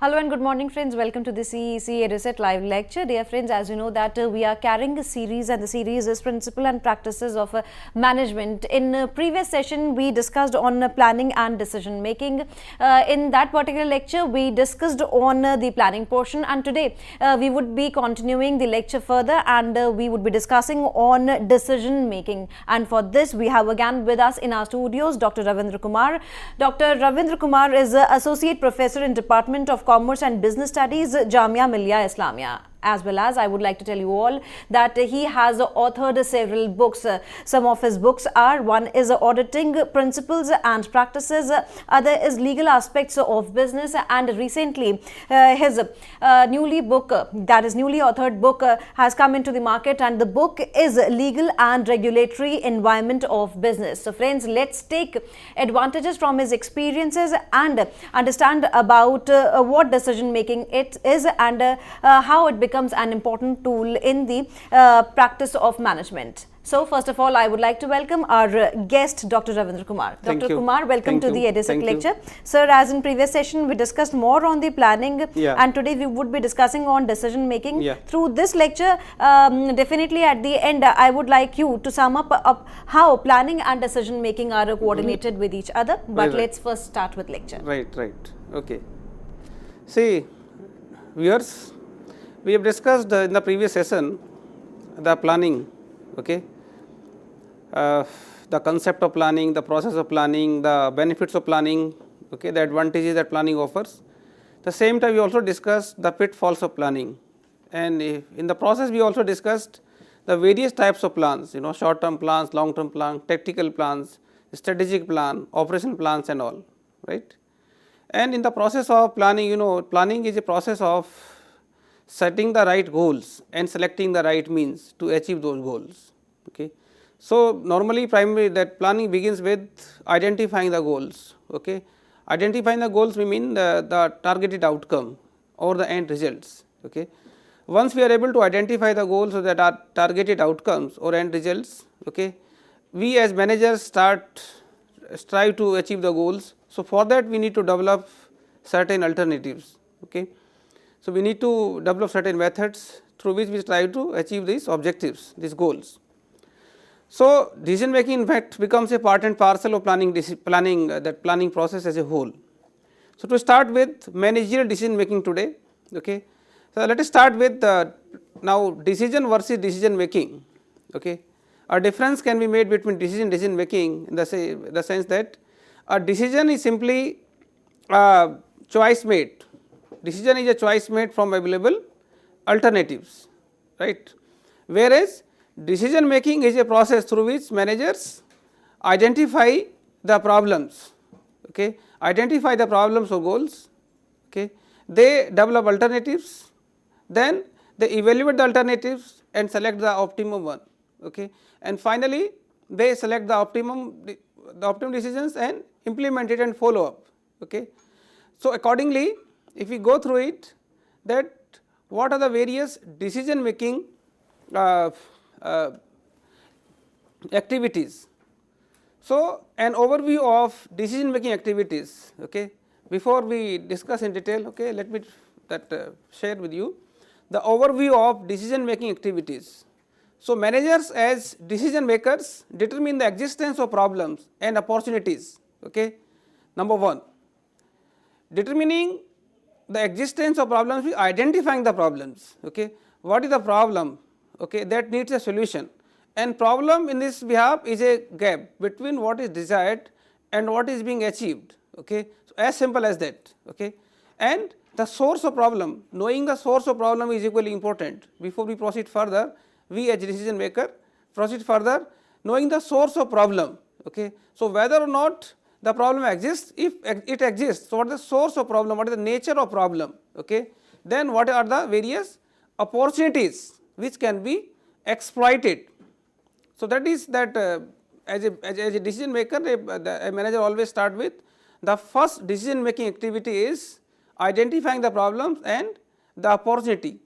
Hello and good morning friends, welcome to the CEC EduSet live lecture. Dear friends, as you know that we are carrying a series and the series is Principle and Practices of Management. In previous session we discussed on planning and decision making. In that particular lecture we discussed on the planning portion, and today we would be continuing the lecture further, and we would be discussing on decision making. And for this we have again with us in our studios Dr. Ravindra Kumar. Dr. Ravindra Kumar is Associate Professor in Department of Commerce and Business Studies, Jamia Millia Islamia. As well as I would like to tell you all that he has authored several books. Some of his books are: one is Auditing Principles and Practices, other is Legal Aspects of Business, and recently his newly authored book has come into the market, and the book is Legal and Regulatory Environment of Business. So friends, let's take advantages from his experiences and understand about what decision making it is, and how it becomes an important tool in the practice of management. So first of all, I would like to welcome our guest, Dr. Ravindra Kumar. Dr. Kumar, welcome to the EduSet lecture. Sir, as in previous session, we discussed more on the planning, and today we would be discussing on decision making. Through this lecture, definitely at the end, I would like you to sum up how planning and decision making are coordinated with each other. But let's first start with lecture. Right. Okay. See, viewers, we have discussed in the previous session the planning, okay, the concept of planning, the process of planning, the benefits of planning, okay, the advantages that planning offers. At the same time, we also discussed the pitfalls of planning, and in the process we also discussed the various types of plans, short term plans, long term plans, tactical plans, strategic plan, operational plans and all, right. And in the process of planning, planning is a process of setting the right goals and selecting the right means to achieve those goals. Okay. So, normally primarily that planning begins with identifying the goals. Okay. Identifying the goals, we mean the targeted outcome or the end results. Okay. Once we are able to identify the goals or that are targeted outcomes or end results, okay, we as managers strive to achieve the goals. So, for that we need to develop certain alternatives. Okay. So, we need to develop certain methods through which we try to achieve these objectives, these goals. So, decision making in fact becomes a part and parcel of that planning process as a whole. So, to start with managerial decision making today, okay. So, let us start with now decision versus decision making. Okay. A difference can be made between decision making in the sense that a decision is simply a choice made. Decision is a choice made from available alternatives, right. Whereas, decision making is a process through which managers identify the problems, okay, identify the problems or goals, okay. They develop alternatives, then they evaluate the alternatives and select the optimum one, okay. And finally, they select the optimum decisions and implement it and follow up. Okay. So, accordingly, if we go through it, that what are the various decision making activities. So, an overview of decision making activities, okay. Before we discuss in detail, okay, let me share with you the overview of decision making activities. So, managers as decision makers determine the existence of problems and opportunities. Okay. Number one, determining the existence of problems is identifying the problems. Okay. What is the problem, okay, that needs a solution, and problem in this behalf is a gap between what is desired and what is being achieved. Okay. So, as simple as that. Okay. And the source of problem, knowing the source of problem is equally important. Before we proceed further, we as decision maker proceed further knowing the source of problem. Okay. So, whether or not the problem exists, if it exists, so what is the source of problem, what is the nature of problem, okay. Then what are the various opportunities which can be exploited. So, that is that as a decision maker, a manager always start with the first decision making activity is identifying the problems and the opportunity.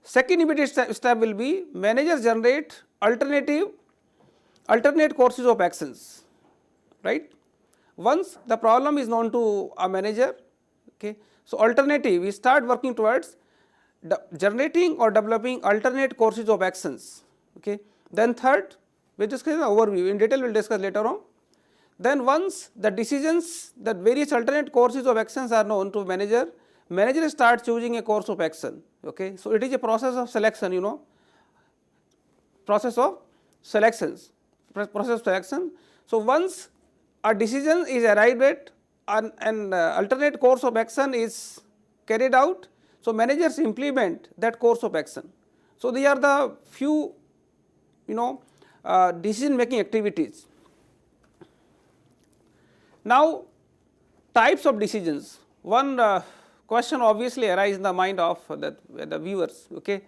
Second immediate step will be managers generate alternate courses of actions, right. Once the problem is known to a manager, okay, so alternative, we start working towards generating or developing alternate courses of actions, okay. Then third, we discuss the overview, in detail we will discuss later on. Then once the decisions, that various alternate courses of actions are known to manager, manager start choosing a course of action, okay. So it is a process of selection, you know, process of selection. So once a decision is arrived at, an alternate course of action is carried out, so managers implement that course of action. So these are the few, you know, decision making activities. Now types of decisions, one question obviously arises in the mind of the viewers, okay,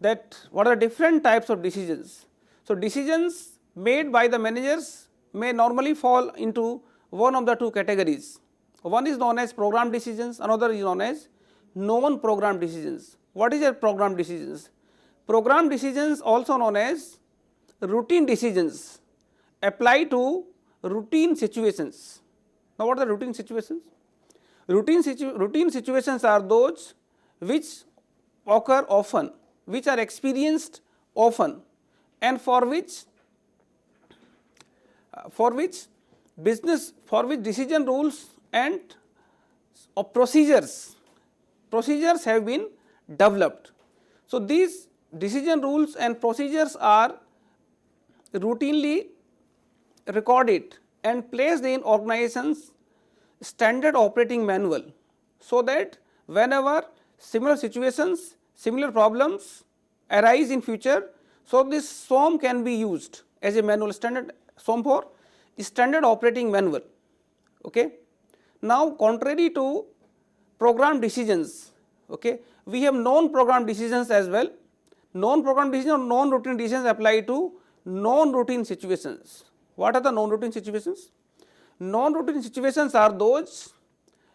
that what are different types of decisions. So decisions made by the managers may normally fall into one of the two categories. One is known as program decisions, another is known as non-program decisions. What is a program decisions? Program decisions, also known as routine decisions, apply to routine situations. Now what are the routine situations? Routine situations are those which occur often, which are experienced often, and for which decision rules and procedures have been developed. So these decision rules and procedures are routinely recorded and placed in organizations standard operating manual, so that whenever similar situations, similar problems arise in future, so this SOM can be used as a manual, standard SOM for standard operating manual, okay. Now contrary to program decisions, okay, we have non-program decisions as well. Non-program decisions or non-routine decisions apply to non-routine situations. What are the non-routine situations? Non-routine situations are those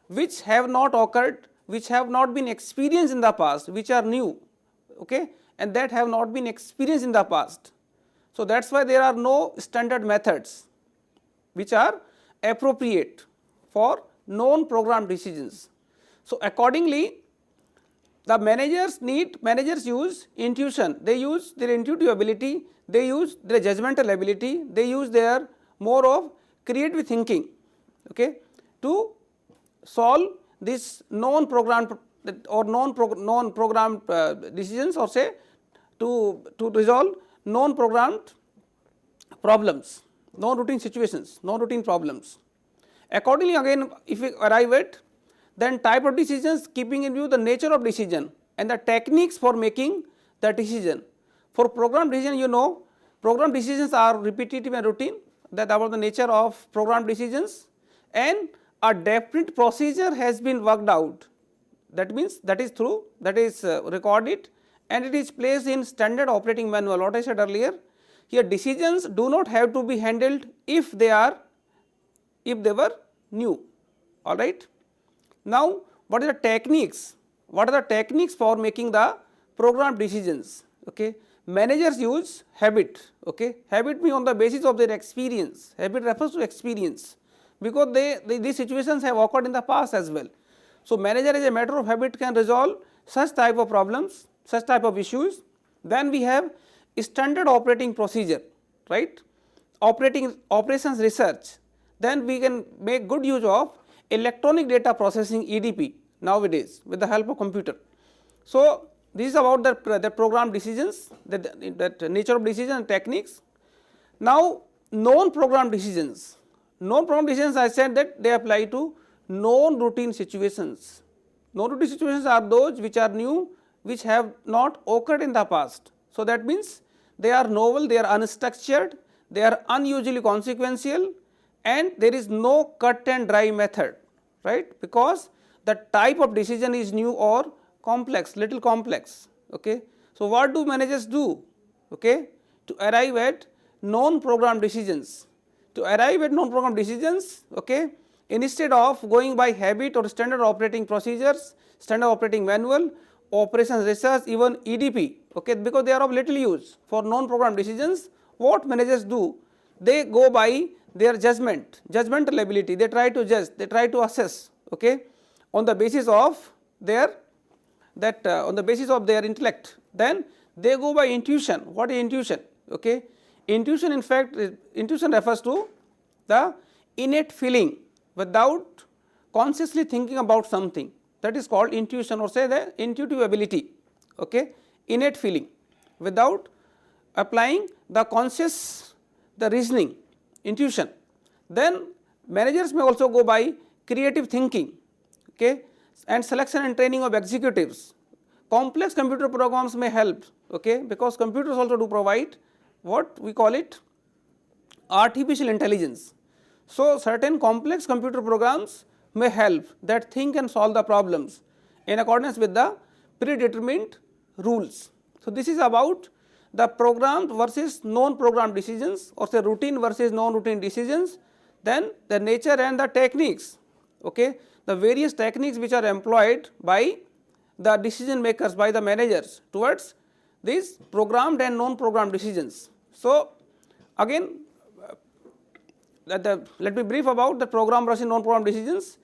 which have not occurred, which have not been experienced in the past, which are new, okay, and that have not been experienced in the past. So that is why there are no standard methods which are appropriate for non-program decisions. So accordingly, the managers use intuition, they use their intuitive ability, they use their judgmental ability, they use their more of creative thinking, okay, to solve this non-programmed or non-programmed decisions, or say to resolve non-programmed problems, non-routine situations, non-routine problems. Accordingly, again if we arrive at then type of decisions, keeping in view the nature of decision and the techniques for making the decision. For program decision, you know, program decisions are repetitive and routine, that about the nature of program decisions, and a definite procedure has been worked out, that means that is recorded and it is placed in standard operating manual. What I said earlier, here decisions do not have to be handled if they were new, all right. Now what are the techniques? What are the techniques for making the program decisions? Okay, managers use habit. Okay, habit means on the basis of their experience. Habit refers to experience, because these situations have occurred in the past as well. So manager as a matter of habit can resolve such type of problems, such type of issues. Then we have standard operating procedure, right? Operations research. Then we can make good use of electronic data processing, EDP, nowadays with the help of computer. So this is about the program decisions, that nature of decision and techniques. Now non-program decisions. Non-program decisions, I said that they apply to non-routine situations. Non-routine situations are those which are new, which have not occurred in the past. So that means they are novel, they are unstructured, they are unusually consequential, and there is no cut and dry method, right, because the type of decision is new or complex, little complex. Okay. So what do managers do, okay, to arrive at known program decisions. To arrive at known program decisions, okay, instead of going by habit or standard operating procedures, standard operating manual, operations research, even EDP, okay, because they are of little use for known program decisions, what managers do? They go by their judgmental ability. They try to judge, they try to assess, okay, on the basis of their on the basis of their intellect. Then they go by intuition. What is intuition? Okay, intuition, in fact, intuition refers to the innate feeling without consciously thinking about something. That is called intuition, or say the intuitive ability, okay, innate feeling without applying the conscious, the reasoning, intuition. Then managers may also go by creative thinking, okay, and selection and training of executives. Complex computer programs may help, okay, because computers also do provide what we call it artificial intelligence. So certain complex computer programs may help that think and solve the problems in accordance with the predetermined rules. So this is about the programmed versus non-programmed decisions, or say routine versus non-routine decisions. Then the nature and the techniques, okay, the various techniques which are employed by the decision makers, by the managers towards these programmed and non-programmed decisions. So again, let me brief about the program versus non-program decisions.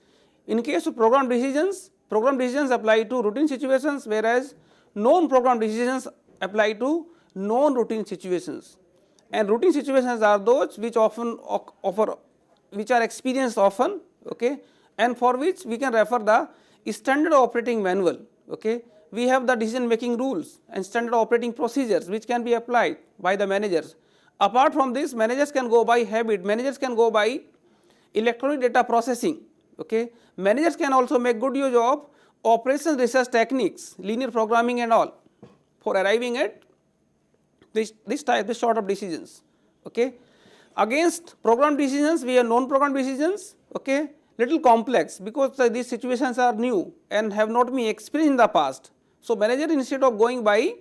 In case of program decisions apply to routine situations, whereas non-program decisions apply to non-routine situations. And routine situations are those which often which are experienced often, okay, and for which we can refer the standard operating manual, okay. We have the decision making rules and standard operating procedures which can be applied by the managers. Apart from this, managers can go by habit, managers can go by electronic data processing, okay. Managers can also make good use of operations research techniques, linear programming and all, for arriving at this sort of decisions, okay. Against program decisions, we have non-program decisions, okay, little complex, because these situations are new and have not been experienced in the past. So manager, instead of going by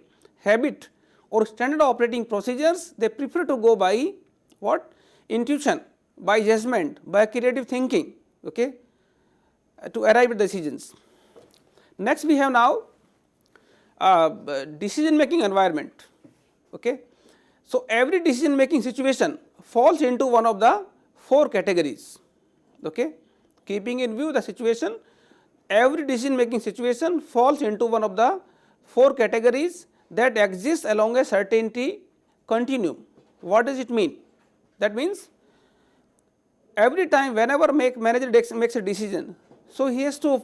habit or standard operating procedures, they prefer to go by what? Intuition, by judgment, by creative thinking, okay, to arrive at decisions. Next we have now decision making environment, okay. So every decision making situation falls into one of the four categories, okay. Keeping in view the situation, every decision making situation falls into one of the four categories that exist along a certainty continuum. What does it mean? That means every time whenever manager makes a decision, so he has to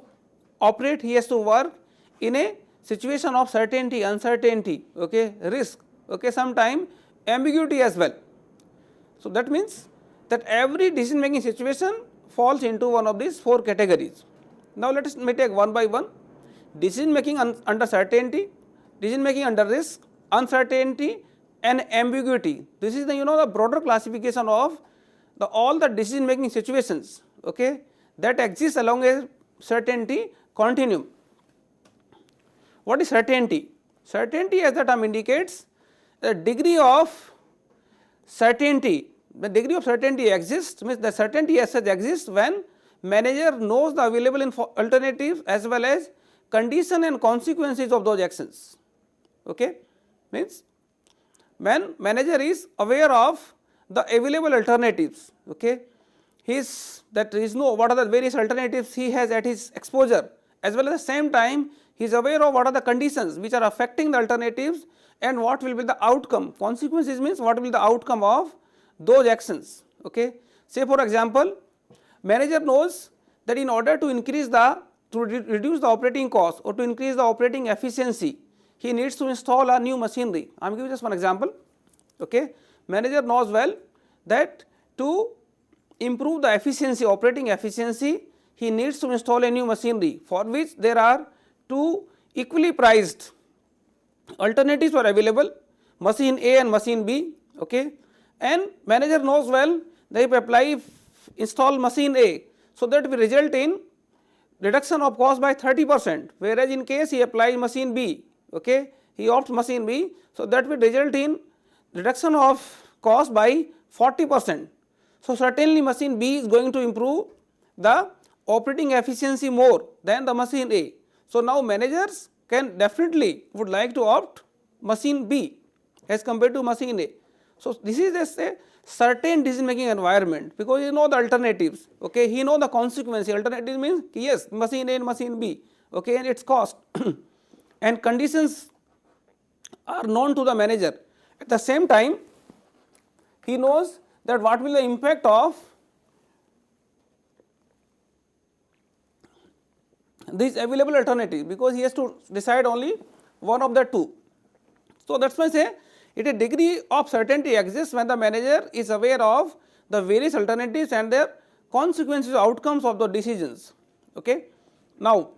operate, he has to work in a situation of certainty, uncertainty, okay, risk, okay, sometime ambiguity as well. So that means that every decision making situation falls into one of these four categories. Now let us take one by one. Decision making under certainty, decision making under risk, uncertainty and ambiguity. This is the the broader classification of all the decision making situations, okay, that exist along a certainty continuum. What is certainty? Certainty, as the term indicates, the degree of certainty. The degree of certainty exists, means the certainty as such exists when manager knows the available alternatives as well as condition and consequences of those actions, okay. Means when manager is aware of the available alternatives, okay, that is know what are the various alternatives he has at his exposure, as well as the same time he is aware of what are the conditions which are affecting the alternatives and what will be the outcome. Consequences means what will be the outcome of those actions, okay. Say for example, manager knows that in order to reduce the operating cost or to increase the operating efficiency, he needs to install a new machinery. I am giving just one example, okay. Manager knows well that to improve the efficiency, operating efficiency, he needs to install a new machinery, for which there are two equally priced alternatives are available, machine A and machine B, okay. And manager knows well that if install machine A, so that will result in reduction of cost by 30%, whereas in case he applies machine B, okay, he opts machine B, so that will result in reduction of cost by 40%. So certainly machine B is going to improve the operating efficiency more than the machine A. So now managers can definitely would like to opt machine B as compared to machine A. So this is just a certain decision making environment, because you know the alternatives, okay, he know the consequences. Alternative means yes, machine A and machine B, okay, and its cost and conditions are known to the manager. At the same time, he knows that what will the impact of these available alternatives, because he has to decide only one of the two. So that's why I say it a degree of certainty exists when the manager is aware of the various alternatives and their consequences, outcomes of the decisions. Okay. Now,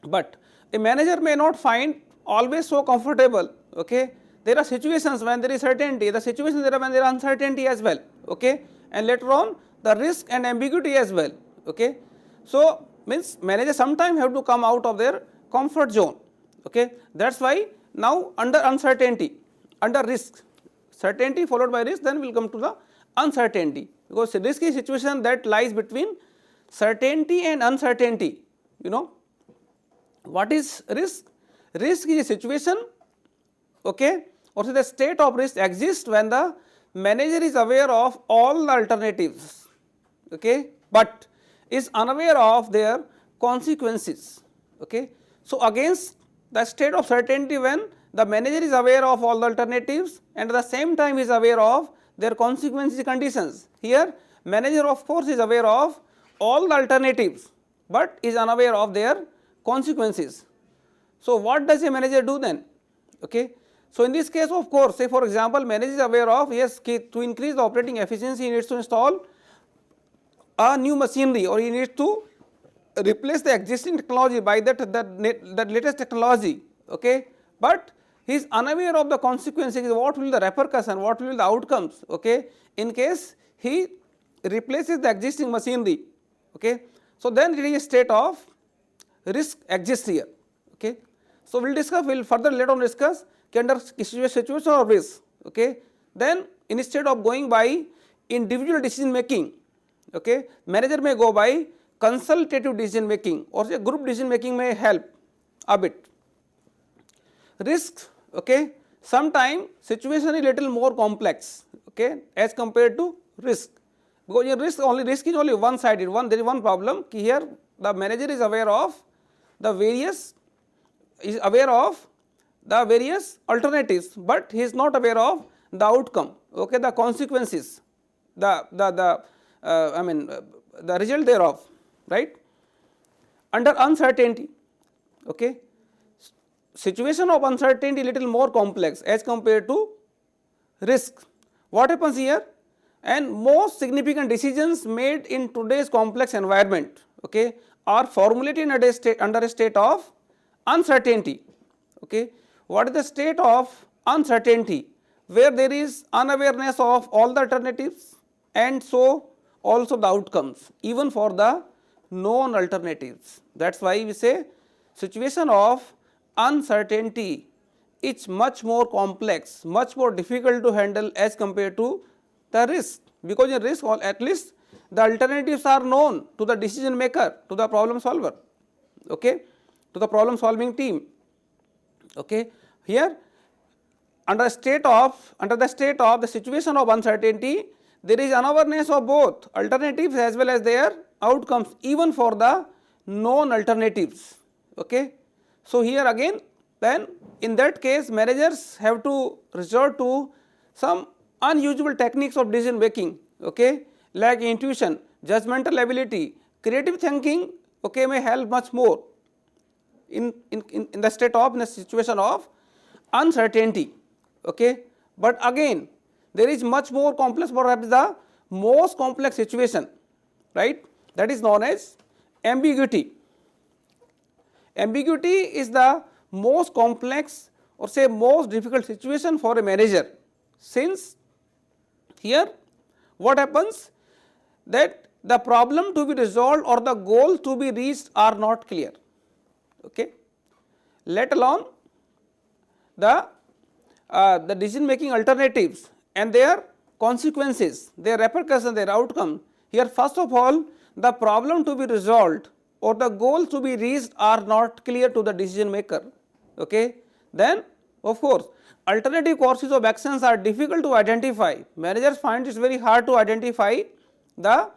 but a manager may not find always so comfortable. Okay. There are situations when there is certainty, the situations there are when there are uncertainty as well. Okay. And later on the risk and ambiguity as well. Okay. So means managers sometimes have to come out of their comfort zone. Okay. That is why now under uncertainty, under risk, certainty followed by risk, then we will come to the uncertainty, because risk is a situation that lies between certainty and uncertainty. You know what is risk? Risk is a situation, okay, or say the state of risk exists when the manager is aware of all the alternatives, okay, but is unaware of their consequences. Okay. So against the state of certainty when the manager is aware of all the alternatives and at the same time is aware of their consequences conditions. Here manager of course is aware of all the alternatives, but is unaware of their consequences. So what does a manager do then? Okay. So in this case, of course, say for example manager is aware of, yes, to increase the operating efficiency he needs to install a new machinery, or he needs to replace the existing technology by that latest technology. Okay. But he is unaware of the consequences, what will be the repercussion, what will be the outcomes, okay, in case he replaces the existing machinery. Okay. So then it is a state of risk exists here. Okay. So we will discuss, we will further later on discuss under situation of risk. Okay. Then instead of going by individual decision making, okay, manager may go by consultative decision making, or say group decision making may help a bit. Risk, okay, sometime situation is little more complex, okay, as compared to risk, because your risk is only one sided, there is one problem, here the manager is aware of the various alternatives, but he is not aware of the outcome, okay, the consequences, the result thereof, right. Under uncertainty, okay, situation of uncertainty little more complex as compared to risk. What happens here? And most significant decisions made in today's complex environment, okay, are formulated under a state of uncertainty. Okay. What is the state of uncertainty? Where there is unawareness of all the alternatives and so also the outcomes, even for the known alternatives. That is why we say situation of uncertainty is much more complex, much more difficult to handle as compared to the risk, because in risk at least the alternatives are known to the decision maker, to the problem solver, okay, to the problem solving team. Okay. Here under the state of the situation of uncertainty, there is unawareness of both alternatives as well as their outcomes, even for the known alternatives. Okay. So here again, then in that case managers have to resort to some unusual techniques of decision making, okay, like intuition, judgmental ability, creative thinking, okay, may help much more in the state of, in the situation of uncertainty. Okay. But again there is much more complex, perhaps the most complex situation, right, that is known as ambiguity. Ambiguity is the most complex or say most difficult situation for a manager, since here what happens that the problem to be resolved or the goal to be reached are not clear, okay, let alone the decision making alternatives and their consequences, their repercussions, their outcome. Here first of all, the problem to be resolved or the goals to be reached are not clear to the decision maker. Okay. Then of course, alternative courses of actions are difficult to identify. Managers find it very hard to identify the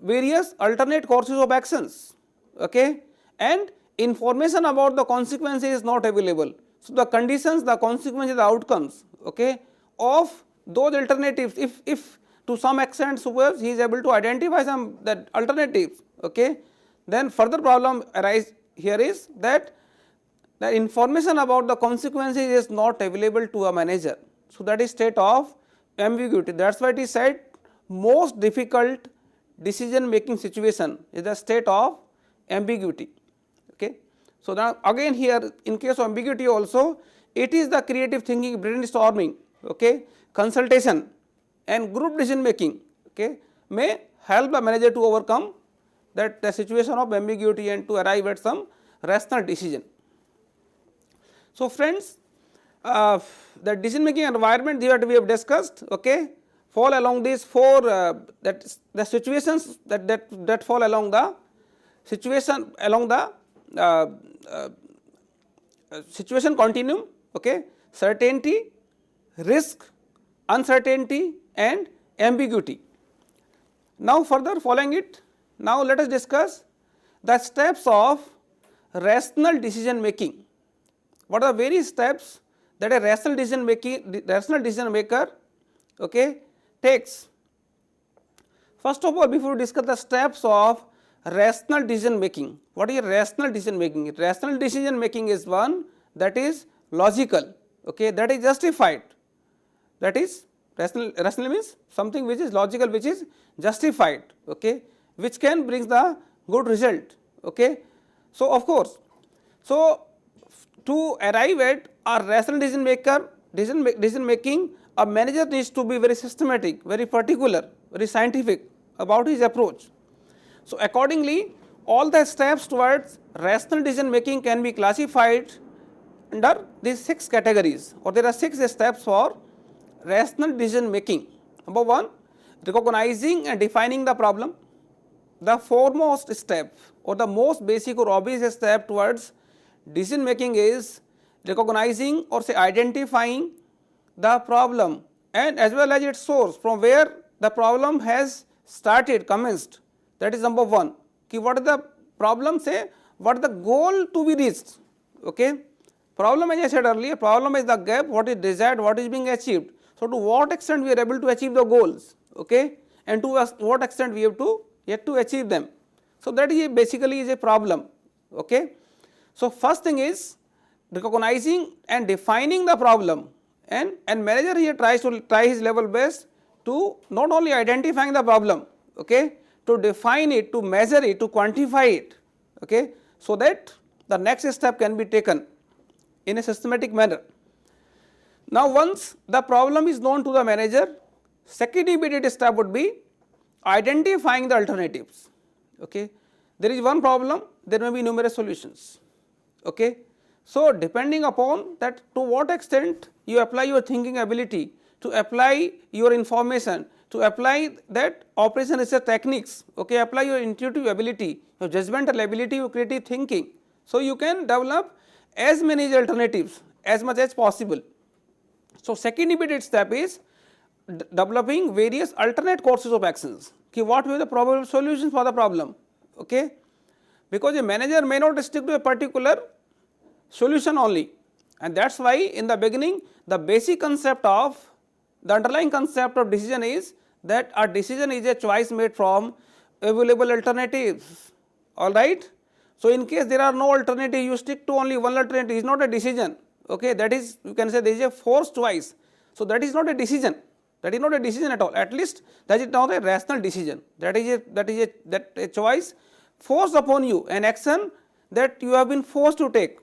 various alternate courses of actions. Okay. And information about the consequences is not available. So, the conditions, the consequences, the outcomes, okay, of those alternatives, if to some extent suppose he is able to identify some that alternatives, okay, then further problem arise here is that the information about the consequences is not available to a manager. So, that is state of ambiguity. That is why it is said most difficult decision making situation is the state of ambiguity. Okay. So, now again here in case of ambiguity also it is the creative thinking, brainstorming, okay, consultation and group decision making, okay, may help the manager to overcome that the situation of ambiguity and to arrive at some rational decision. So, friends, the decision making environment that we have discussed, okay, fall along these four that the situations that fall along the situation along the situation continuum, okay, certainty, risk, uncertainty and ambiguity. Now further following it, now let us discuss the steps of rational decision making. What are the various steps that a rational decision maker, okay, takes? First of all, before we discuss the steps of rational decision making, what is rational decision making? Rational decision making is one that is logical, okay, that is justified, that is rational means something which is logical, which is justified, okay, which can bring the good result, okay. So, of course, so to arrive at a rational decision making, a manager needs to be very systematic, very particular, very scientific about his approach. So, accordingly all the steps towards rational decision making can be classified under these 6 categories, or there are 6 steps for rational decision making. Number 1, recognizing and defining the problem. The foremost step or the most basic or obvious step towards decision making is recognizing or say identifying the problem and as well as its source, from where the problem has started, commenced. That is number 1. What is the problem, say what is the goal to be reached, okay. Problem, as I said earlier, problem is the gap, what is desired, what is being achieved. So, to what extent we are able to achieve the goals, okay, and to what extent we have to yet to achieve them. So, that is basically is a problem, okay. So, first thing is recognizing and defining the problem, and manager here try his level best to not only identifying the problem, okay, to define it, to measure it, to quantify it, okay, so that the next step can be taken in a systematic manner. Now, once the problem is known to the manager, second immediate step would be identifying the alternatives, okay. There is one problem, there may be numerous solutions, okay. So, depending upon that to what extent you apply your thinking ability, to apply your information, to apply that operation research techniques, okay, apply your intuitive ability, your judgmental ability, your creative thinking. So, you can develop as many alternatives as much as possible. So, second immediate step is developing various alternate courses of actions. What will be the probable solutions for the problem, okay, because a manager may not stick to a particular solution only, and that is why in the beginning the basic concept of the underlying concept of decision is that a decision is a choice made from available alternatives, alright. So, in case there are no alternative, you stick to only one alternative, is not a decision, okay, that is you can say there is a forced choice. So, that is not a decision, that is not a decision at all, at least that is not a rational decision, that is a choice forced upon you, an action that you have been forced to take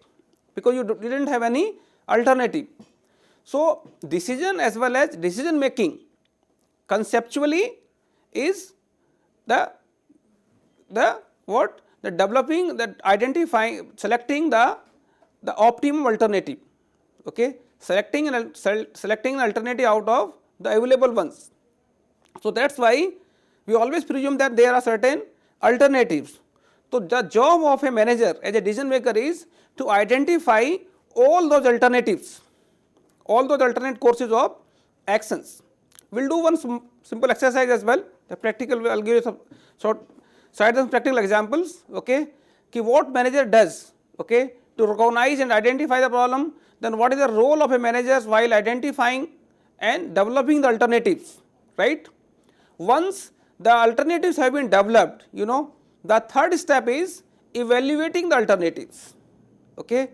because you did not have any alternative. So, decision as well as decision making conceptually is the developing, that identifying, selecting the optimum alternative, okay, selecting an alternative out of the available ones, So that's why we always presume that there are certain alternatives. So the job of a manager as a decision maker is to identify all those alternatives, all those alternate courses of actions. We will do one simple exercise as well. The practical, I will give you some short some practical examples. Okay, what manager does, okay, to recognize and identify the problem. Then what is the role of a manager while identifying and developing the alternatives, right? Once the alternatives have been developed, the third step is evaluating the alternatives. Okay,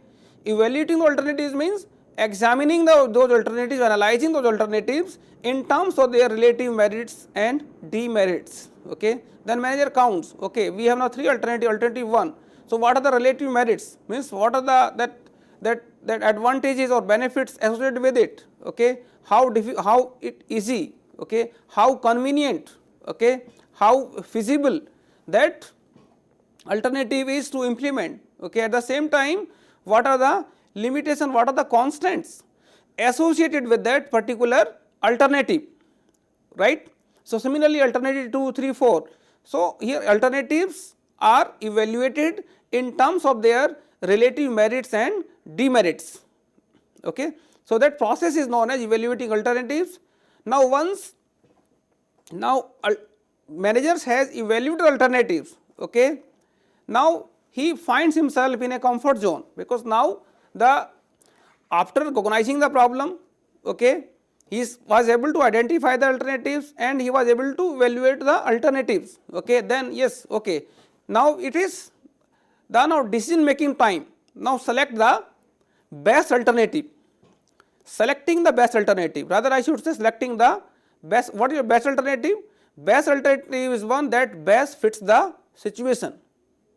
evaluating the alternatives means examining those alternatives, analyzing those alternatives in terms of their relative merits and demerits. Okay, then manager counts. Okay, we have now three alternatives. Alternative 1. So what are the relative merits? Means what are the that advantages or benefits associated with it? Okay, how it easy? Okay, how convenient? Okay, how feasible that alternative is to implement. Okay, at the same time, what are the limitations, what are the constants associated with that particular alternative, right? So similarly, alternative 2, 3, 4. So here alternatives are evaluated in terms of their relative merits and demerits. Okay, so that process is known as evaluating alternatives. Now managers has evaluated alternatives. Okay, now he finds himself in a comfort zone, because now after recognizing the problem, okay, he was able to identify the alternatives and he was able to evaluate the alternatives. Okay, then yes, okay, now it is the now decision making time. Now select the best alternative. Selecting the best alternative, rather I should say selecting the best. What is your best alternative? Best alternative is one that best fits the situation.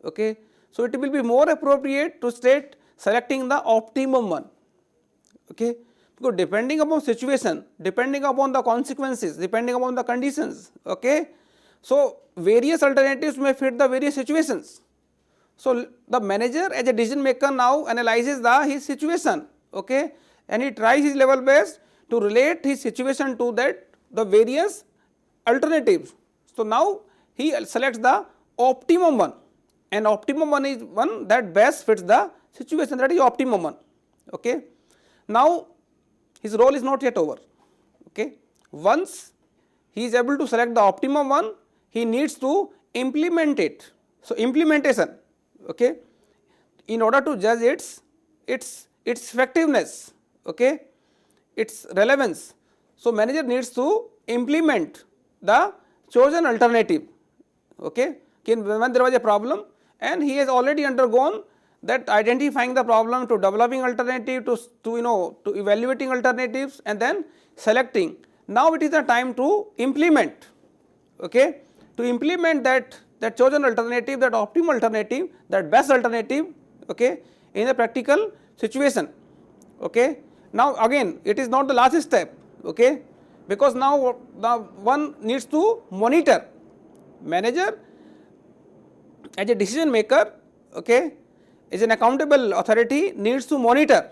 Okay, so it will be more appropriate to state selecting the optimum one. Okay, because depending upon situation, depending upon the consequences, depending upon the conditions, okay, so various alternatives may fit the various situations. So the manager as a decision maker now analyzes his situation, okay, and he tries his level best to relate his situation to the various alternatives. So now he selects the optimum one, and optimum one is one that best fits the situation, that is optimum one. Okay, now his role is not yet over. Okay, once he is able to select the optimum one, he needs to implement it. So implementation, okay, in order to judge its effectiveness, okay, its relevance. So manager needs to implement the chosen alternative. Okay, when there was a problem and he has already undergone that identifying the problem, to developing alternative, to evaluating alternatives, and then selecting. Now it is the time to implement. Okay, to implement that chosen alternative, that optimal alternative, that best alternative, okay, in a practical situation. Okay, now again it is not the last step. Okay, because now the one needs to monitor. Manager as a decision maker, okay, is an accountable authority, needs to monitor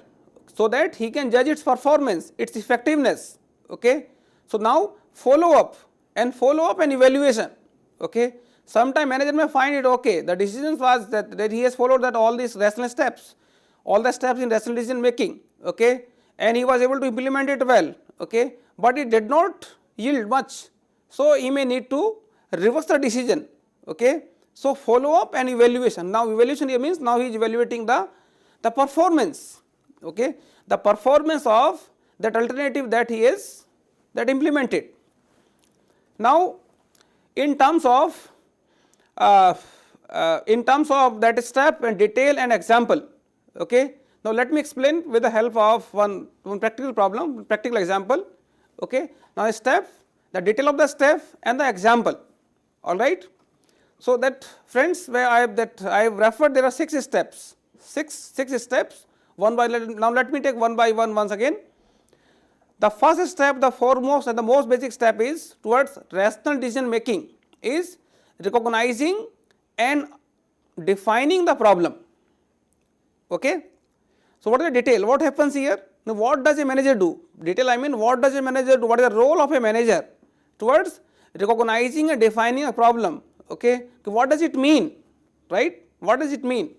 so that he can judge its performance, its effectiveness. Okay, so now follow up and evaluation. Okay, sometime manager may find it okay, the decision was that he has followed all these rational steps, all the steps in rational decision making. Okay, and he was able to implement it well. Okay, but it did not yield much, so he may need to reverse the decision. Okay, so follow up and evaluation. Now evaluation here means now he is evaluating the performance. Okay, the performance of that alternative that he is implemented. Now in terms of that step and detail and example. Okay, now let me explain with the help of one practical problem, practical example. Okay, now a step, the detail of the step and the example. All right. So that friends, where I have referred, there are 6 steps, six steps. Now let me take one by one once again. The first step, the foremost and the most basic step is towards rational decision making, is recognizing and defining the problem. Okay. So what is the detail? What happens here? Now what does a manager do? Detail, I mean what does a manager do? What is the role of a manager towards recognizing and defining a problem. Okay, what does it mean, right? What does it mean?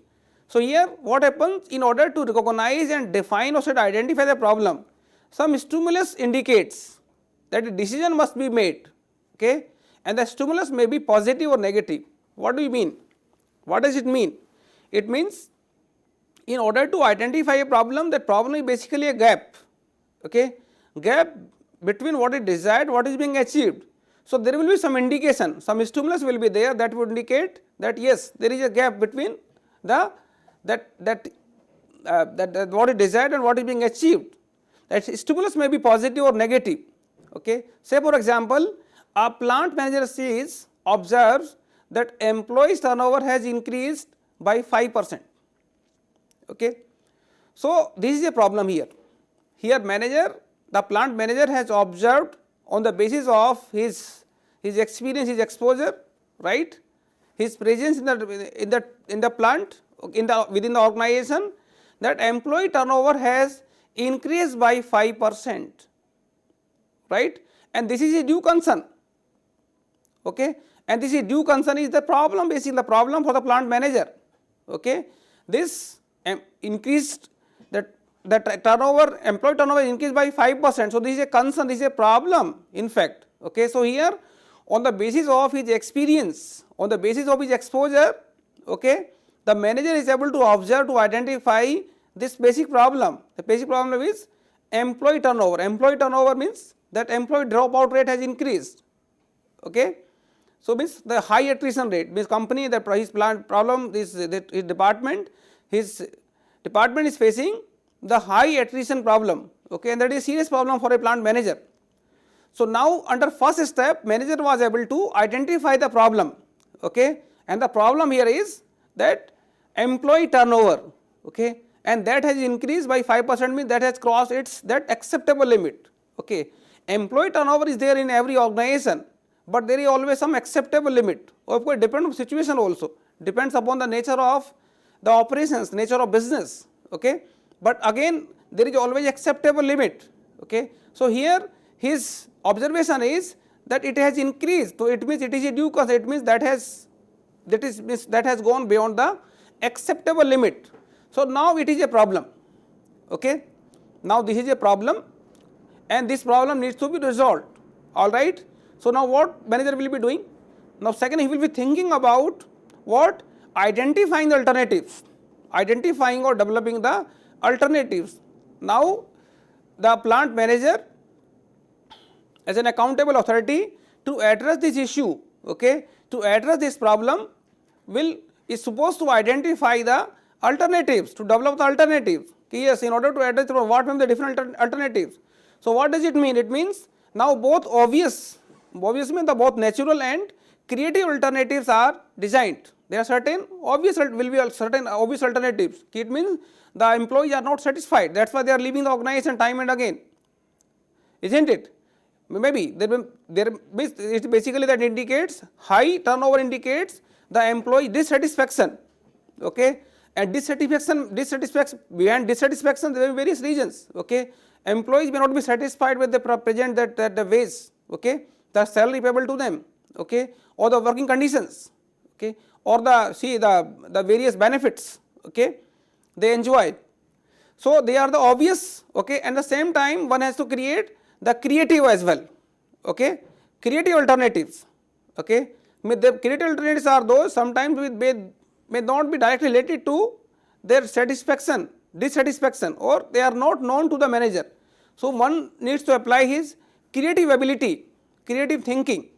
So here what happens, in order to recognize and define or to identify the problem, some stimulus indicates that a decision must be made, okay, and the stimulus may be positive or negative. What do you mean? What does it mean? It means in order to identify a problem, that problem is basically a gap, okay, gap between what is desired, what is being achieved. So there will be some indication, some stimulus will be there that would indicate that yes, there is a gap between the what is desired and what is being achieved. That stimulus may be positive or negative. Okay. Say for example, a plant manager observes that employees turnover has increased by 5%. Okay. So this is a problem here. Here the plant manager has observed on the basis of his experience, his exposure, right, his presence in the plant, within the organization, that employee turnover has increased by 5%, right, and this is a due concern. Okay, and this is due concern is the problem, basically the problem for the plant manager. Okay, this increased that turnover, employee turnover increased by 5%. So this is a concern, this is a problem in fact. Okay, so here on the basis of his experience, on the basis of his exposure, okay, the manager is able to observe, to identify this basic problem. The basic problem is employee turnover. Employee turnover means that employee dropout rate has increased. Okay, so means the high attrition rate, means company, that his plant problem, his department is facing the high attrition problem. Okay, and that is a serious problem for a plant manager. So now under first step, manager was able to identify the problem. Okay, and the problem here is that employee turnover, okay, and that has increased by 5%, means that has crossed that acceptable limit. Okay, employee turnover is there in every organization, but there is always some acceptable limit. Of course, depends on situation also, depends upon the nature of the operations, nature of business. Okay, but again there is always acceptable limit. Okay, so here his observation is that it has increased, so it means it is a due cause, it means that has gone beyond the acceptable limit. So now it is a problem. Okay, now this is a problem and this problem needs to be resolved. All right, so now what manager will be doing? Now second, he will be thinking about what? Identifying the alternatives, identifying or developing the alternatives. Now the plant manager as an accountable authority to address this issue, okay, to address this problem is supposed to identify the alternatives, to develop the alternatives. Yes, in order to address the problem, what may be the different alternatives. So what does it mean? It means now both obvious means the both natural and creative alternatives are designed. There are certain obvious alternatives. It means the employees are not satisfied, that's why they are leaving the organization time and again, isn't it? Maybe it's basically that indicates high turnover indicates the employee dissatisfaction. Okay, and dissatisfaction behind dissatisfaction there are various reasons. Okay, employees may not be satisfied with the present that the wage, okay, the salary payable to them, okay, or the working conditions, okay, or the various benefits, okay, they enjoy. So they are the obvious, okay, and at the same time one has to create the creative as well, okay, creative alternatives. Okay, the creative alternatives are those sometimes may not be directly related to their dissatisfaction, or they are not known to the manager. So one needs to apply his creative ability, creative thinking,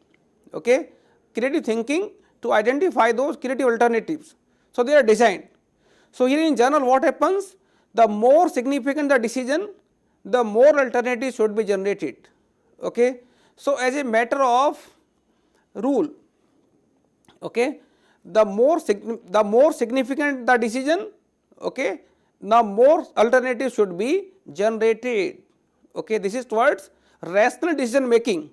okay, creative thinking to identify those creative alternatives. So they are designed. So here in general what happens, the more significant the decision, the more alternatives should be generated. Okay, so as a matter of rule, okay, the more significant the decision, okay, the more alternatives should be generated. Okay, this is towards rational decision making.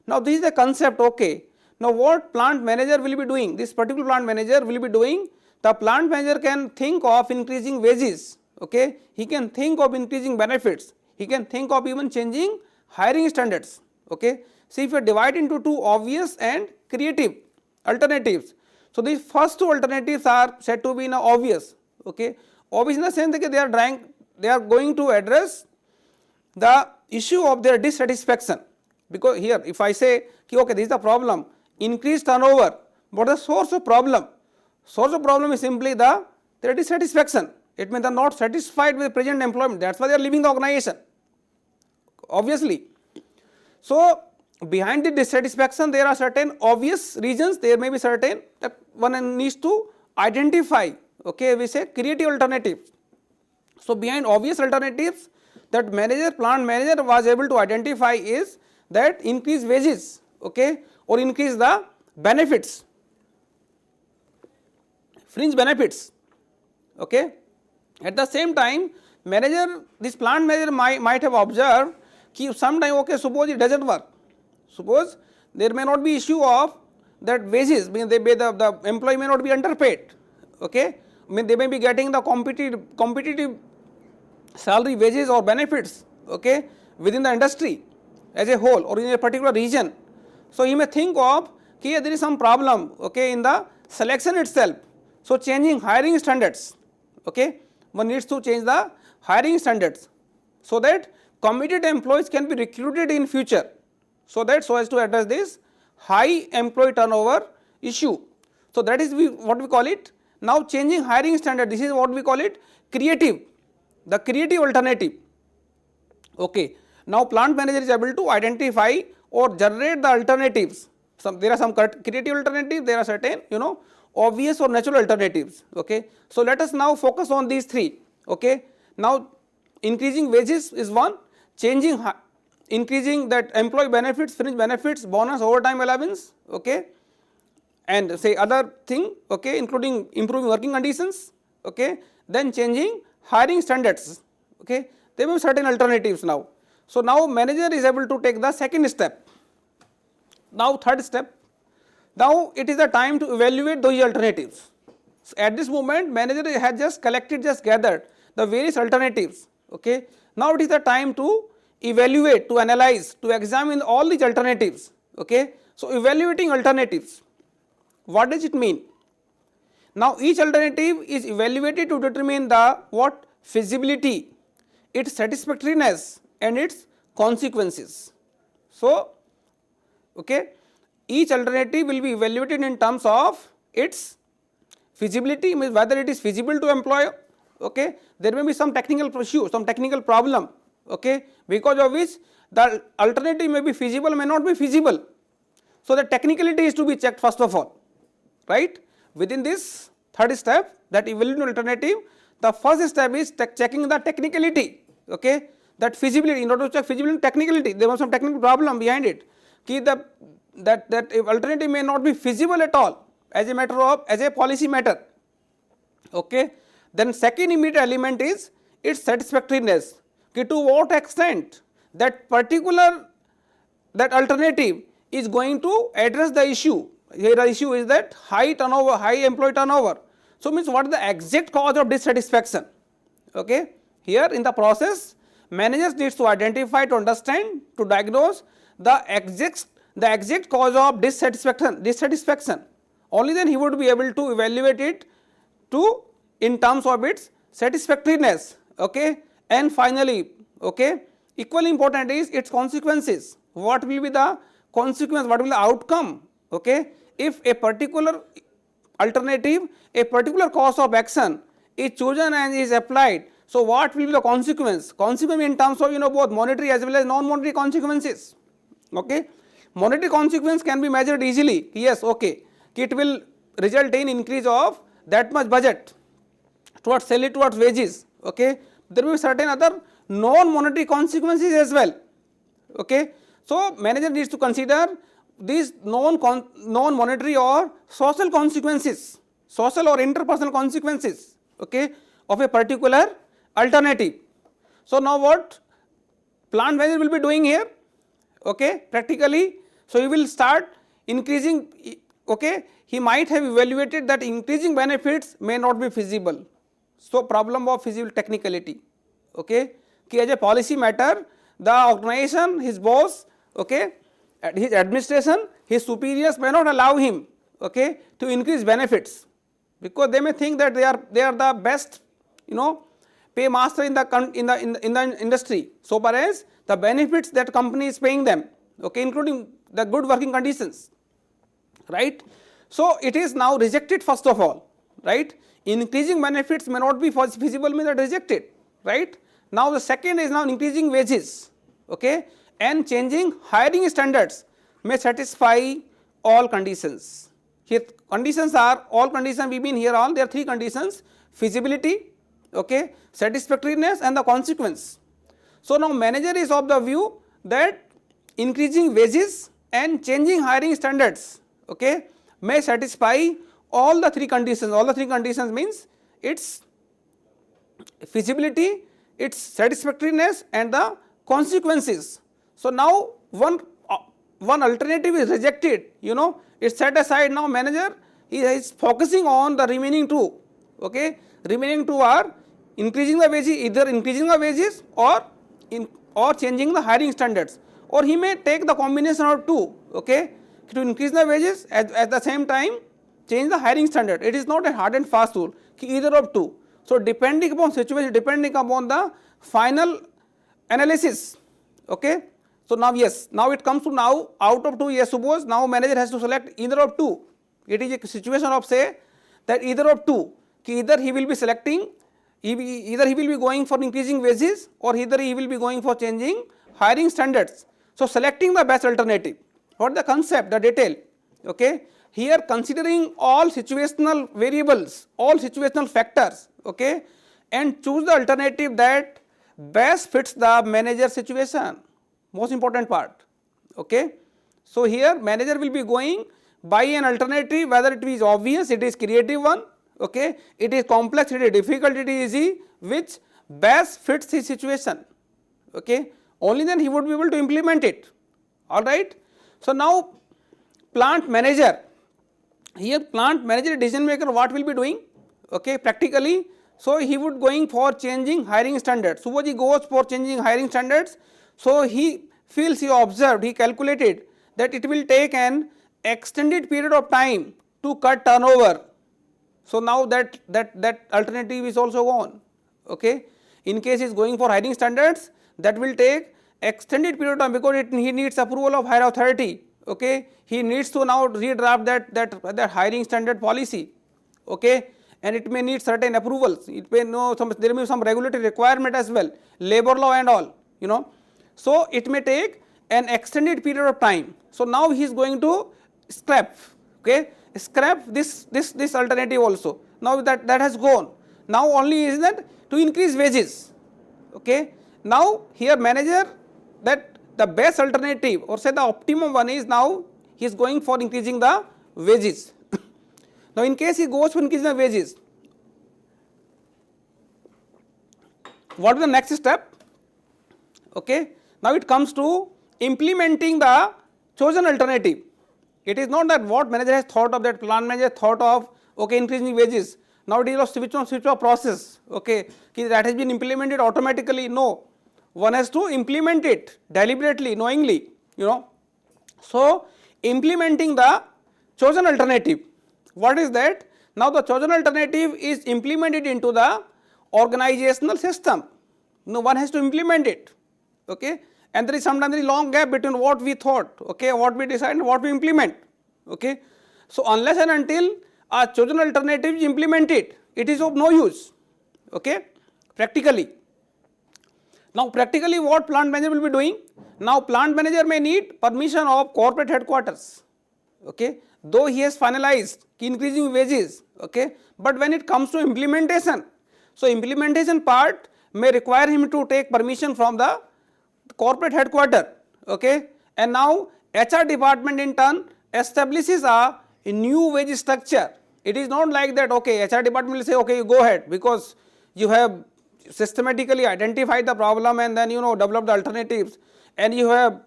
Now this is the concept. Okay, now what plant manager will be doing? This particular plant manager will be doing, the plant manager can think of increasing wages, okay, he can think of increasing benefits, he can think of even changing hiring standards. Okay, See, if you divide into two obvious and creative alternatives, so these first two alternatives are said to be in obvious. Okay, obvious in the sense that they are going to address the issue of their dissatisfaction, because here if I say okay, this is the problem, increased turnover, what is the source of problem? Source of problem is simply their dissatisfaction. It means they are not satisfied with present employment, that is why they are leaving the organization, obviously. So behind the dissatisfaction there are certain obvious reasons, there may be certain that one needs to identify, okay, we say creative alternatives. So behind obvious alternatives that plant manager was able to identify is that increase wages, okay, or increase the benefits, fringe benefits, okay. At the same time this plant manager might have observed कि sometime, okay, suppose it doesn't work, suppose there may not be issue of that wages, mean the employee may not be underpaid, okay, mean they may be getting the competitive salary, wages or benefits, okay, within the industry as a whole or in a particular region. So he may think of that there is some problem, okay, in the selection itself. So changing hiring standards, okay, one needs to change the hiring standards so that committed employees can be recruited in future, so as to address this high employee turnover issue. So that is what we call it. Now changing hiring standard, this is what we call it creative, the creative alternative, okay. Now plant manager is able to identify or generate the alternatives. There are some creative alternatives, there are certain obvious or natural alternatives, okay. So let us now focus on these three, okay. Now increasing wages is one, increasing that employee benefits, fringe benefits, bonus, overtime allowance, okay, and say other thing, okay, including improving working conditions, okay, then changing hiring standards, okay. There may be certain alternatives now. So now manager is able to take the second step. Now third step, now it is the time to evaluate those alternatives. So at this moment manager has just gathered the various alternatives, okay. Now it is the time to evaluate, to analyze, to examine all these alternatives, okay. So evaluating alternatives, what does it mean? Now each alternative is evaluated to determine the feasibility, its satisfactoriness and its consequences. So okay, each alternative will be evaluated in terms of its feasibility, means whether it is feasible to employ, okay. There may be some technical issue, some technical problem, okay, because of which the alternative may be feasible, may not be feasible. So the technicality is to be checked first of all, right. Within this third step, that evaluating alternative, the first step is checking the technicality, okay, that feasibility. In order to check feasibility and technicality, there was some technical problem behind it, that alternative may not be feasible at all as a policy matter, okay. Then second immediate element is its satisfactoriness, to what extent that alternative is going to address the issue. Here the issue is that high employee turnover. So means what is the exact cause of dissatisfaction, okay. Here in the process managers needs to identify, to understand, to diagnose the exact cause of dissatisfaction. Only then he would be able to evaluate it in terms of its satisfactoriness, okay. And finally, okay, equally important is its consequences. What will be the consequence, what will be the outcome, okay, if a particular alternative, a particular course of action is chosen and is applied. So what will be the consequence? Consequence in terms of both monetary as well as non-monetary consequences, okay. Monetary consequence can be measured easily, yes, okay, it will result in increase of that much budget towards salary, towards wages, okay. There will be certain other non-monetary consequences as well, okay. So manager needs to consider these non-monetary or social consequences, social or interpersonal consequences, okay, of a particular alternative. So now what plant manager will be doing here, okay, practically. So he will start increasing, okay, he might have evaluated that increasing benefits may not be feasible. So problem of feasible technicality, okay, as a policy matter the organization, his boss, okay, at his administration, his superiors may not allow him, okay, to increase benefits, because they may think that they are the best, pay master in the industry, so far as the benefits that company is paying them, okay, including the good working conditions, right. So it is now rejected first of all, right. Increasing benefits may not be feasible, means that rejected, right. Now the second is now increasing wages, okay, and changing hiring standards may satisfy all conditions. Here conditions are, all conditions we mean here all, there are three conditions: feasibility, okay, satisfactoriness and the consequence. So now manager is of the view that increasing wages and changing hiring standards, okay, may satisfy all the three conditions. All the three conditions means its feasibility, its satisfactoriness and the consequences. So now one alternative is rejected, it's set aside. Now manager is focusing on the remaining two, okay. Remaining two are increasing the wages, either increasing the wages or changing the hiring standards, or he may take the combination of two, okay, to increase the wages at the same time change the hiring standard. It is not a hard and fast rule, either of two. So depending upon situation, depending upon the final analysis, okay. So now yes, now it comes to now out of two, yes, suppose now manager has to select either of two. It is a situation of say that either of two, either he will be selecting, either he will be going for increasing wages or either he will be going for changing hiring standards. So selecting the best alternative. What the concept, the detail, okay. Here considering all situational variables, all situational factors, okay, and choose the alternative that best fits the manager situation, most important part, okay. So here manager will be going by an alternative, whether it is obvious, it is creative one, okay, it is complex, it is difficult, it is easy, which best fits his situation, okay, only then he would be able to implement it, alright. So now plant manager, here plant manager decision maker what will be doing, okay, practically. So he would going for changing hiring standards. Suppose he goes for changing hiring standards, so he feels, he observed, he calculated that it will take an extended period of time to cut turnover. So now that alternative is also gone, okay. In case he is going for hiring standards, that will take extended period of time, because he needs approval of higher authority, okay. He needs to now redraft that hiring standard policy, okay, and it may need certain approvals, it may know there may be some regulatory requirement as well, labor law and all, so it may take an extended period of time. So now he is going to scrap, okay, scrap this alternative also. Now that has gone. Now only is that to increase wages, okay. Now here manager, that the best alternative or say the optimum one is now he is going for increasing the wages. Now in case he goes for increasing the wages, what is the next step, okay. Now it comes to implementing the chosen alternative. It is not that what manager has thought of, that plant manager thought of, okay, increasing wages, now it is a switch on process, okay, that has been implemented automatically. No, one has to implement it deliberately, knowingly, So implementing the chosen alternative, what is that? Now the chosen alternative is implemented into the organizational system. No, one has to implement it, okay, and there is sometimes a long gap between what we thought, okay, what we decide and what we implement, okay. So unless and until a chosen alternative is implemented, it is of no use, okay, practically. Now practically what plant manager will be doing? Now plant manager may need permission of corporate headquarters, okay, though he has finalized increasing wages, okay, but when it comes to implementation, so implementation part may require him to take permission from the corporate headquarter, okay, and now HR department in turn establishes a new wage structure. It is not like that, okay, HR department will say, okay, you go ahead, because you have systematically identified the problem and then developed the alternatives, and you have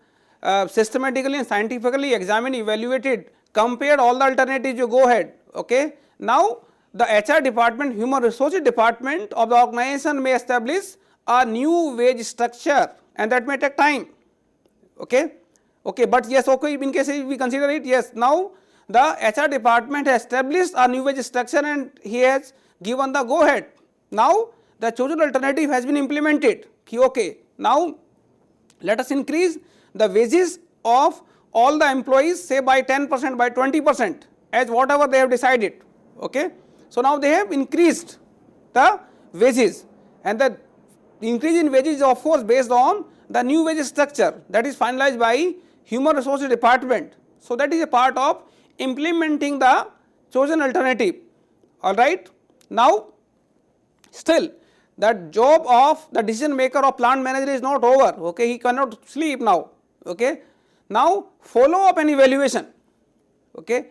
systematically and scientifically examined, evaluated, compared all the alternatives, you go ahead, okay. Now the HR department, human resources department of the organization may establish a new wage structure, and that may take time, okay. Okay, but yes, okay, in case we consider it, yes, now the HR department has established a new wage structure and he has given the go ahead. Now the chosen alternative has been implemented. Okay, now let us increase the wages of all the employees, say by 10%, by 20%, as whatever they have decided. Okay, so now they have increased the wages, and the increase in wages is of course based on the new wage structure that is finalized by Human Resources Department. So that is a part of implementing the chosen alternative. All right. Now still that job of the decision maker or plant manager is not over. Okay, he cannot sleep now. Okay, now follow up and evaluation. Okay,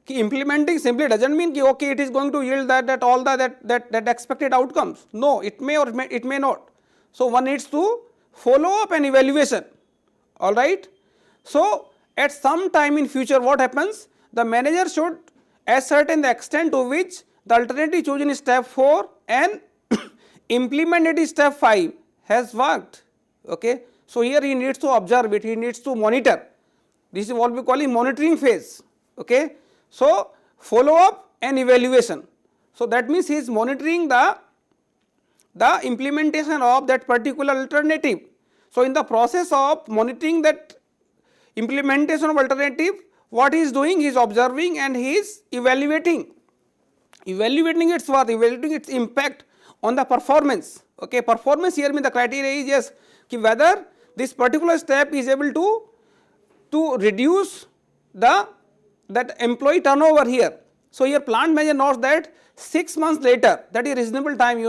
implementing simply doesn't mean ki okay it is going to yield that all the that expected outcomes. No, it may or it may not. So one needs to follow up and evaluation. All right. So at some time in future, what happens? The manager should ascertain the extent to which the alternative chosen in step 4 and implemented in step 5 has worked. Okay. So here he needs to observe it, he needs to monitor. This is what we call a monitoring phase. Okay. So follow up and evaluation. So that means he is monitoring the implementation of that particular alternative. So in the process of monitoring that implementation of alternative, what he is doing, he is observing and he is evaluating its worth, evaluating its impact on the performance. Okay, performance here means the criteria is yes, whether this particular step is able to reduce that employee turnover here. So here plant manager knows that 6 months later, that is reasonable time,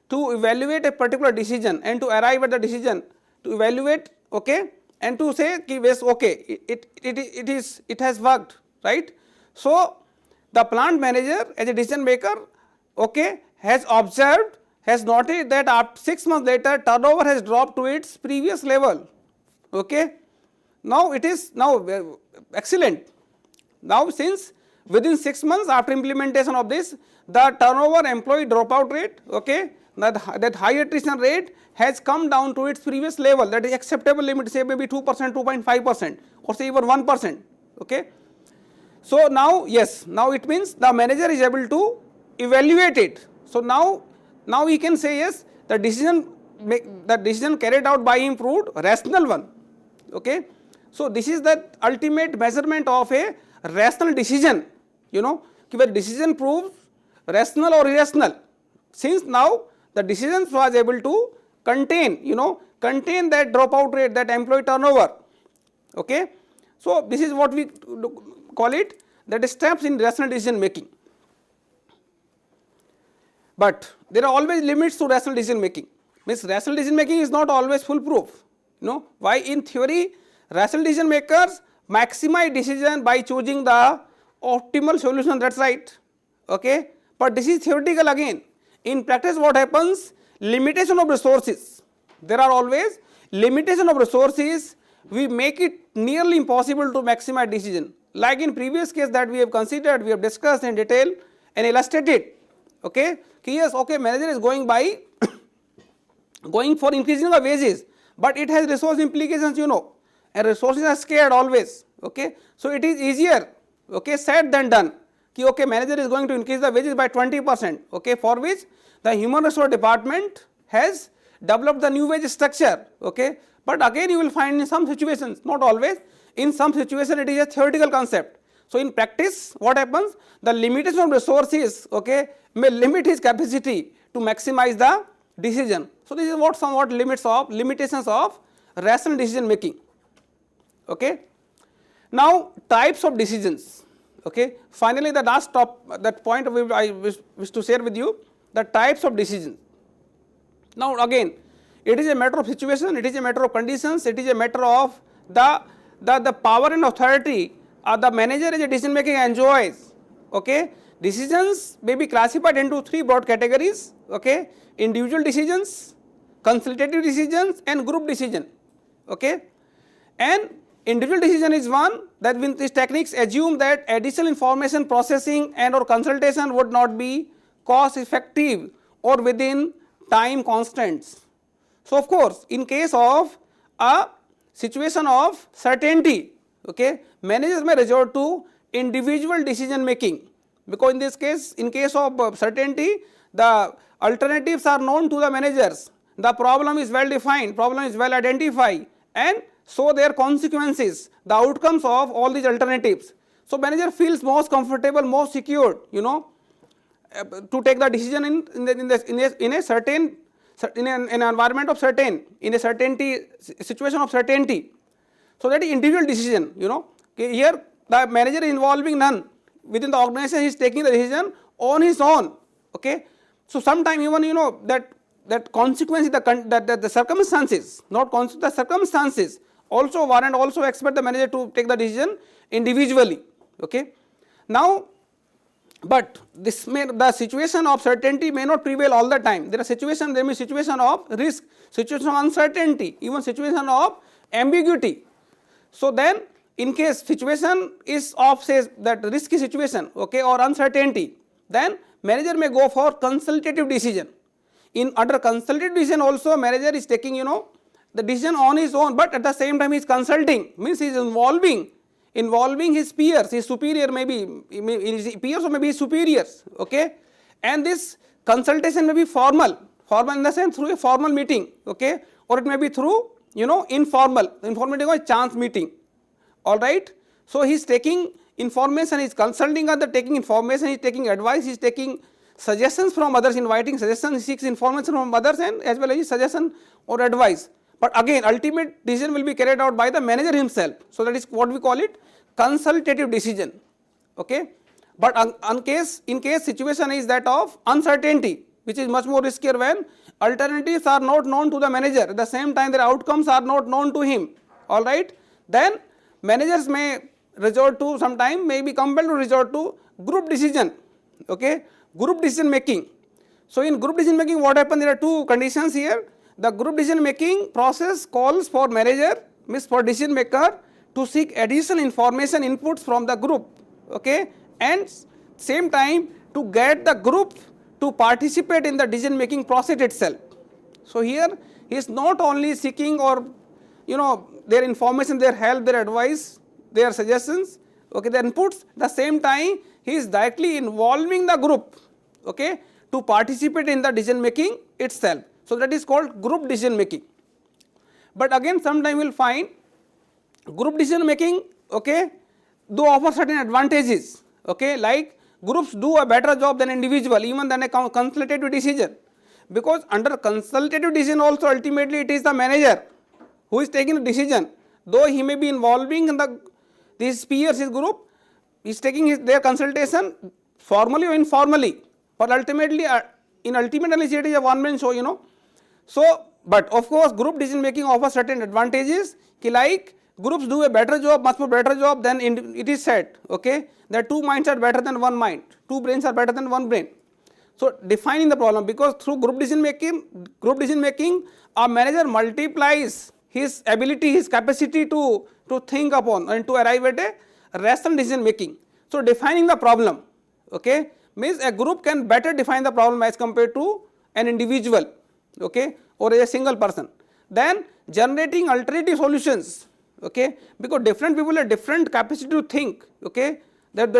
to evaluate a particular decision and to arrive at the decision, to evaluate, okay, and to say yes, okay, it has worked, right. So the plant manager as a decision maker, okay, has observed, has noted that after 6 months later turnover has dropped to its previous level. Okay, now it is now excellent. Now since within 6 months after implementation of this, the turnover employee dropout rate, okay, that high attrition rate has come down to its previous level, that is acceptable limit, say maybe 2%, 2.5% or say even 1%. Okay. So now yes, now it means the manager is able to evaluate it. So now we can say yes, the decision carried out by him proved rational one. Okay. So this is the ultimate measurement of a rational decision, whether decision proves rational or irrational. Since now the decision was able to contain that dropout rate, that employee turnover. Okay. So this is what we call it, that steps in rational decision making. But there are always limits to rational decision making. Means rational decision making is not always foolproof. Why? In theory, rational decision makers maximize decision by choosing the optimal solution. That's right. Okay. But this is theoretical again. In practice, what happens? Limitation of resources. There are always limitation of resources. We make it nearly impossible to maximize decision. Like in previous case that we have considered, we have discussed in detail and illustrated. Okay. Yes, okay, manager is going by going for increasing the wages, but it has resource implications, and resources are scared always. Okay. So it is easier, okay, said than done. Okay, manager is going to increase the wages by 20%, okay, for which the Human Resource Department has developed the new wage structure. Okay. But again you will find in some situations, not always, in some situation it is a theoretical concept. So in practice what happens? The limitation of resources, okay, may limit his capacity to maximize the decision. So this is what somewhat limitations of rational decision making. Okay. Now types of decisions. Okay. Finally the last that point I wish to share with you, the types of decisions. Now again, it is a matter of situation, it is a matter of conditions, it is a matter of the power and authority the manager as a decision making enjoys. Okay. Decisions may be classified into 3 broad categories. Okay. Individual decisions, consultative decisions and group decision. Okay. And individual decision is one that with these techniques assume that additional information processing and or consultation would not be cost effective or within time constraints. So of course in case of a situation of certainty, okay, managers may resort to individual decision making, because in this case, in case of certainty, the alternatives are known to the managers, the problem is well defined, problem is well identified, and so their consequences, the outcomes of all these alternatives. So manager feels most comfortable, most secure, you know, to take the decision in a certain, in an environment of certain, in a certainty, situation of certainty. So that is individual decision, you know. Here the manager is involving none within the organization, he is taking the decision on his own, okay. So sometime even, you know, that consequence, the circumstances, not the circumstances also warrant, also expect the manager to take the decision individually, okay. Now, but this may, the situation of certainty may not prevail all the time. There may be situation of risk, situation of uncertainty, even situation of ambiguity. So then, in case situation is of, say, that risky situation, okay, or uncertainty, then manager may go for consultative decision. In under consultative decision also, manager is taking, you know, the decision on his own, but at the same time he is consulting, means he is involving his peers, his superior maybe, his peers or maybe his superiors, okay. And this consultation may be formal in the sense through a formal meeting, okay, or it may be through, you know, informal meeting or chance meeting, all right. So he is taking information, he is consulting other, taking information, he is taking advice, he is taking suggestions from others, inviting suggestions, he seeks information from others and as well as his suggestion or advice. But again, ultimate decision will be carried out by the manager himself. So that is what we call it consultative decision, okay. But in case situation is that of uncertainty, which is much more riskier when alternatives are not known to the manager, at the same time their outcomes are not known to him, all right. Then managers may resort to, sometime may be compelled to resort to group decision, okay, group decision making. So in group decision making, what happens, there are two conditions here. The group decision making process calls for manager, means for decision maker, to seek additional information inputs from the group, okay, and same time to get the group to participate in the decision making process itself. So here he is not only seeking or, you know, their information, their help, their advice, their suggestions, okay, their inputs, the same time he is directly involving the group, okay, to participate in the decision making itself. So that is called group decision making. But again, sometime you will find group decision making, okay, do offer certain advantages, okay, like groups do a better job than individual, even than a consultative decision, because under consultative decision also ultimately it is the manager who is taking the decision, though he may be involving in his peers, his group, he is taking their consultation formally or informally, but ultimately in ultimate analysis it is a one man show, you know. So, but of course group decision making offers certain advantages, like groups do a better job, much more better job than it is said, okay, that two minds are better than one mind, two brains are better than one brain. So defining the problem, because through group decision making a manager multiplies his ability, his capacity to think upon and to arrive at a rational decision making. So defining the problem, okay, means a group can better define the problem as compared to an individual, okay, or a single person. Then generating alternative solutions, okay, because different people have different capacity to think, okay, that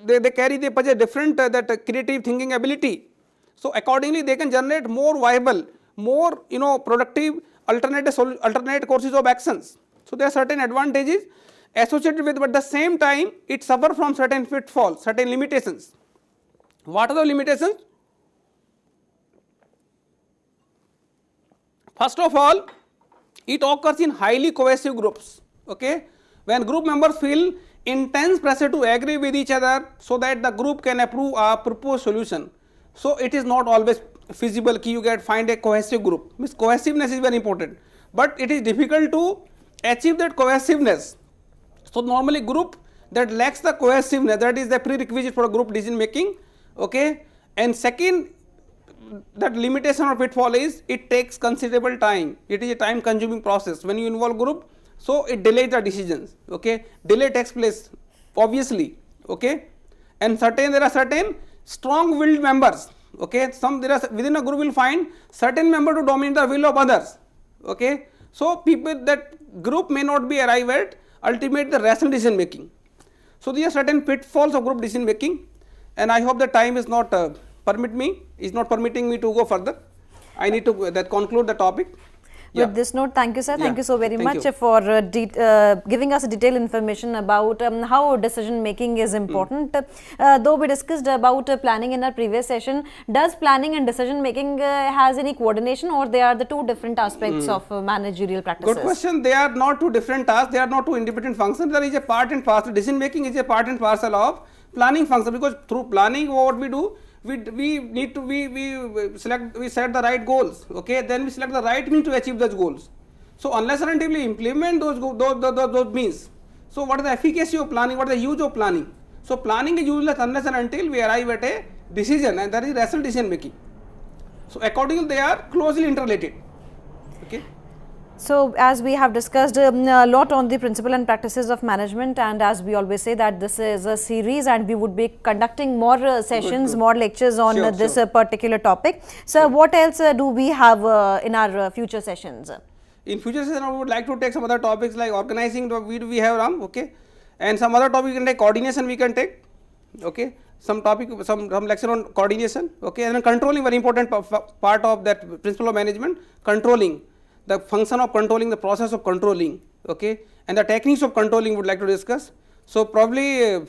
they carry, they possess different that creative thinking ability. So accordingly they can generate more viable, more, you know, productive alternate courses of actions. So there are certain advantages associated with, but at the same time it suffers from certain pitfalls, certain limitations. What are the limitations? First of all, it occurs in highly cohesive groups, okay, when group members feel intense pressure to agree with each other so that the group can approve a proposed solution. So it is not always feasible ki you find a cohesive group, means cohesiveness is very important, but it is difficult to achieve that cohesiveness. So normally group that lacks the cohesiveness, that is the prerequisite for group decision making, okay. And second, that limitation or pitfall is it takes considerable time, it is a time consuming process when you involve group, so it delays the decisions, okay, delay takes place obviously, okay. And there are certain strong willed members, okay, within a group will find certain member to dominate the will of others, okay. So people, that group may not be arrive at ultimate the rational decision making. So these are certain pitfalls of group decision making, and I hope the time is not permitting me to go further. I need to conclude the topic. With this note, thank you, sir. Thank Yeah. you so very Thank much you. for giving us detailed information about how decision making is important. Though we discussed about planning in our previous session, does planning and decision making has any coordination, or they are the two different aspects of managerial practices? Good question. They are not two different tasks. They are not two independent functions. There is a part and parcel. Decision making is a part and parcel of planning function, because through planning, what we do, we need to we set the right goals. Okay, then we select the right means to achieve those goals. So unless and until we implement those means, so what is the efficacy of planning? What is the use of planning? So planning is useless unless and until we arrive at a decision, and that is rational decision making. So accordingly, they are closely interrelated. Okay. So, as we have discussed a lot on the principle and practices of management, and as we always say that this is a series and we would be conducting more sessions, Good. more lectures on Sure, this sure. particular topic. So, what else do we have in our future sessions? In future session, I would like to take some other topics like organizing. We have Ram, okay, and some other topic we can take coordination. We can take, okay, some topic, some lecture on coordination, okay, and then controlling, very important part of that principle of management. Controlling, the function of controlling, the process of controlling, okay, and the techniques of controlling would like to discuss. So probably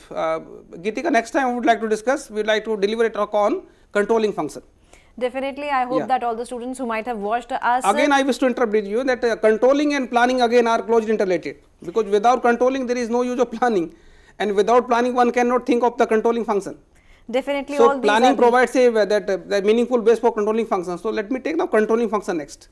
Gitika, next time we would like to discuss. We would like to deliver a talk on controlling function. Definitely, I hope Yeah. that all the students who might have watched us. Again, I wish to interrupt you that controlling and planning again are closely interrelated, because without controlling there is no use of planning, and without planning one cannot think of the controlling function. Definitely, So all these planning are provides that meaningful base for controlling function. So let me take now controlling function next.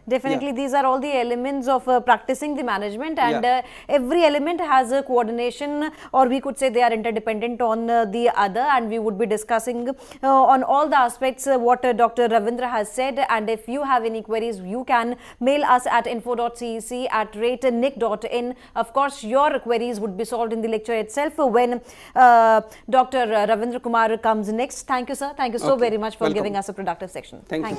Definitely, these are all the elements of practicing the management, and Yeah. every element has a coordination, or we could say they are interdependent on the other, and we would be discussing on all the aspects what Dr. Ravindra has said. And if you have any queries, you can mail us at info.cec@nic.in. Of course, your queries would be solved in the lecture itself when Dr. Ravindra Kumar comes next. Thank you, sir. Thank you so Okay. very much for Welcome. giving us a productive section. Thank you.